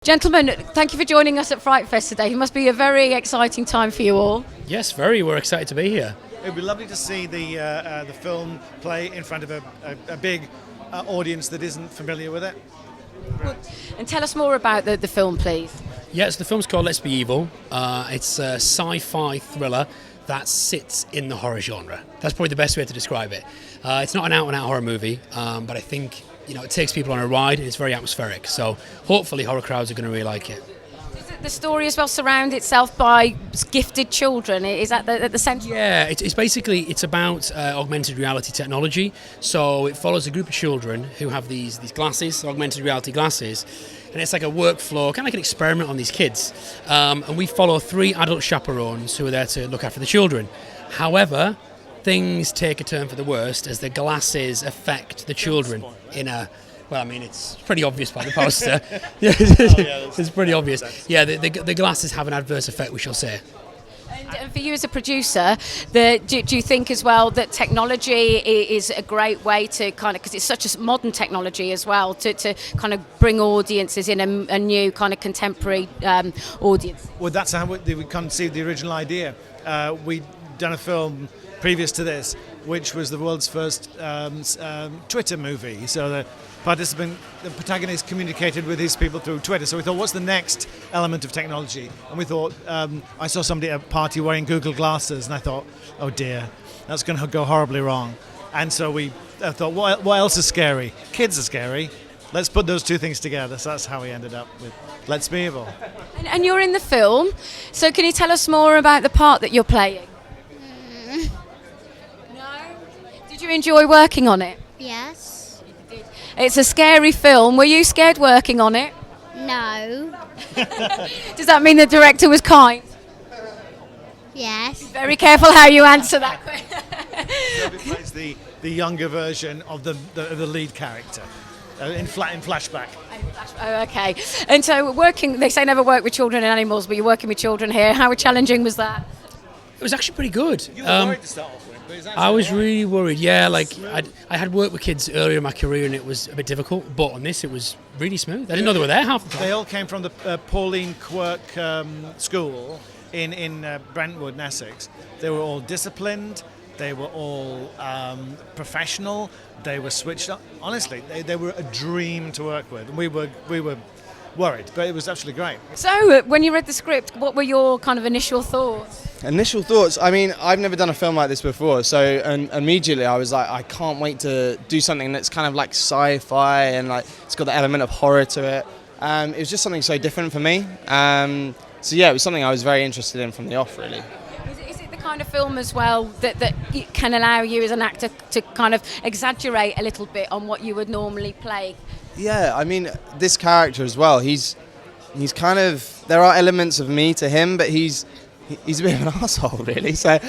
Gentlemen, thank you for joining us at FrightFest today. It must be a very exciting time for you all. Yes, very. We're excited to be here. It would be lovely to see the film play in front of a big audience that isn't familiar with it. And tell us more about the film, please. Yes, the film's called Let's Be Evil. It's a sci-fi thriller that sits in the horror genre. That's probably the best way to describe it. It's not an out-and-out horror movie, but I think it takes people on a ride and it's very atmospheric. So hopefully horror crowds are going to really like it. Does the story as well surround itself by gifted children? Is that at the centre? Yeah, it's about augmented reality technology. So it follows a group of children who have these glasses, augmented reality glasses, and it's like a workflow, kind of like an experiment on these kids. And we follow 3 adult chaperones who are there to look after the children. However, things take a turn for the worst as the glasses affect the children in a... Well, I mean, it's pretty obvious by the poster. It's pretty obvious. Yeah, the glasses have an adverse effect, we shall say. And for you as a producer, do you think as well that technology is a great way to kind of, because it's such a modern technology as well, to kind of bring audiences in a new kind of contemporary audience? Well, that's how we conceived the original idea. We'd done a film previous to this, which was the world's first Twitter movie. So the protagonist communicated with his people through Twitter. So we thought, what's the next element of technology? And we thought, I saw somebody at a party wearing Google glasses, and I thought, oh dear, that's going to go horribly wrong. And so we thought, what else is scary? Kids are scary. Let's put those two things together. So that's how we ended up with Let's Be Evil. And you're in the film, so can you tell us more about the part that you're playing? No? Did you enjoy working on it? Yes. It's a scary film. Were you scared working on it? No. Does that mean the director was kind? Yes. Very careful how you answer that question. Toby plays the younger version of the lead character in flashback. Oh, okay. And so they say never work with children and animals, but you're working with children here. How challenging was that? It was actually pretty good. You were worried to start off with. I was really worried, I had worked with kids earlier in my career and it was a bit difficult, but on this it was really smooth. I didn't know they were there half the time. They all came from the Pauline Quirk school in Brentwood, in Essex. They were all disciplined, they were all professional, they were switched up. Honestly, they were a dream to work with. And we were worried, but it was absolutely great. So, when you read the script, what were your kind of initial thoughts? Initial thoughts, I mean, I've never done a film like this before, so and immediately I was like, I can't wait to do something that's kind of like sci-fi and like it's got the element of horror to it. It was just something so different for me. So yeah, it was something I was very interested in from the off, really. Is it the kind of film as well that it can allow you as an actor to kind of exaggerate a little bit on what you would normally play? Yeah, I mean, this character as well, he's kind of, there are elements of me to him, but he's a bit of an asshole, really. So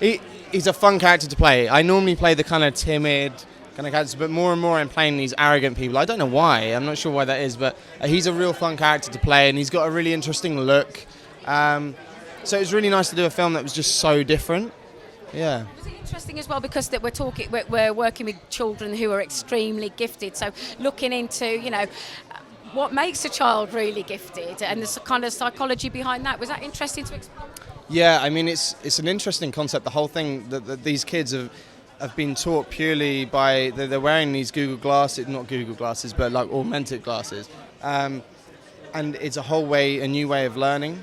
he's a fun character to play. I normally play the kind of timid kind of characters, but more and more I'm playing these arrogant people. I don't know why. I'm not sure why that is, but he's a real fun character to play, and he's got a really interesting look. So it was really nice to do a film that was just so different. Yeah. Was it interesting as well because that we're working with children who are extremely gifted, so looking into what makes a child really gifted and the kind of psychology behind that, was that interesting to explore? Yeah, I mean it's an interesting concept. The whole thing that these kids have been taught purely by they're wearing these Google glasses, not Google glasses, but like augmented glasses, and it's a new way of learning.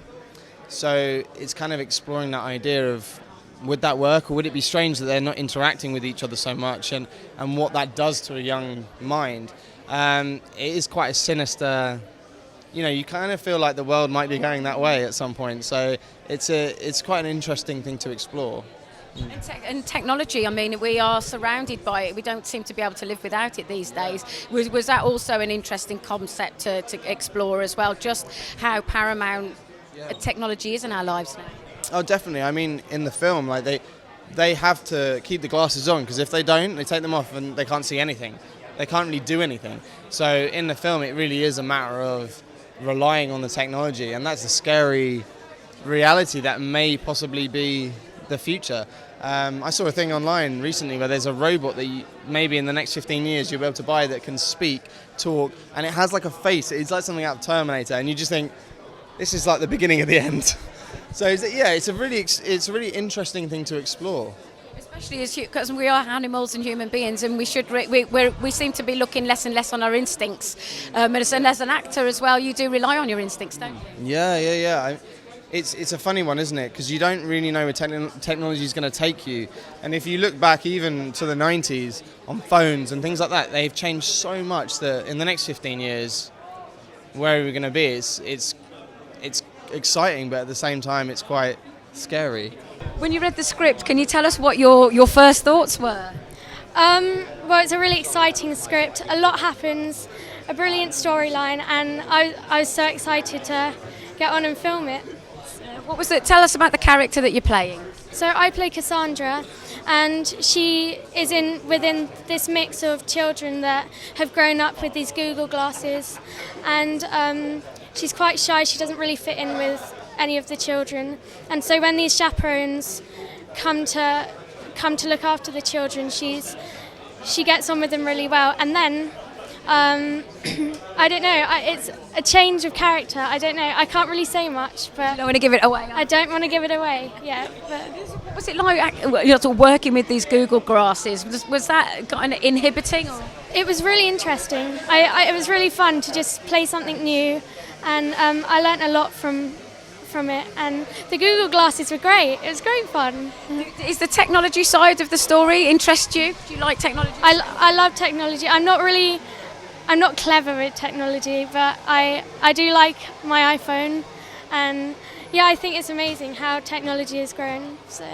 So it's kind of exploring that idea of, would that work, or would it be strange that they're not interacting with each other so much, and what that does to a young mind. It is quite a sinister, you kind of feel like the world might be going that way at some point, so it's quite an interesting thing to explore. And technology, I mean, we are surrounded by it. We don't seem to be able to live without it these days. Was that also an interesting concept to explore as well, just how paramount technology is in our lives now? Oh, definitely. I mean, in the film, like they have to keep the glasses on, because if they don't, they take them off and they can't see anything. They can't really do anything. So in the film, it really is a matter of relying on the technology, and that's a scary reality that may possibly be the future. I saw a thing online recently where there's a robot that maybe in the next 15 years you'll be able to buy that can speak, talk, and it has like a face. It's like something out of Terminator, and you just think, this is like the beginning of the end. So it's a really interesting thing to explore. Especially because we are animals and human beings, and we seem to be looking less and less on our instincts. And as an actor as well, you do rely on your instincts, don't you? Yeah. It's a funny one, isn't it? Because you don't really know where technology is going to take you. And if you look back even to the 90s on phones and things like that, they've changed so much that in the next 15 years, where are we going to be? It's exciting, but at the same time, it's quite scary. When you read the script, can you tell us what your first thoughts were? Well, it's a really exciting script. A lot happens, a brilliant storyline, and I was so excited to get on and film it. What was it? Tell us about the character that you're playing. So I play Cassandra, and she is within this mix of children that have grown up with these Google glasses, and she's quite shy. She doesn't really fit in with any of the children, and so when these chaperones come to look after the children, she gets on with them really well. And then I don't know, it's a change of character. I don't know, I can't really say much, but I don't want to give it away. I don't want to give it away, yeah. But what was it like sort of working with these Google glasses? Was that kind of inhibiting? Or? It was really interesting. It was really fun to just play something new, and I learnt a lot from it, and the Google glasses were great. It was great fun. Is the technology side of the story interest you? Do you like technology? I love technology. I'm not clever with technology, but I do like my iPhone, and yeah, I think it's amazing how technology has grown. So.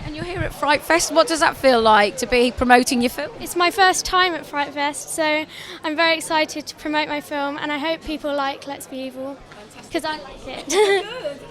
And you're here at FrightFest. What does that feel like to be promoting your film? It's my first time at FrightFest, so I'm very excited to promote my film, and I hope people like Let's Be Evil, because I like it.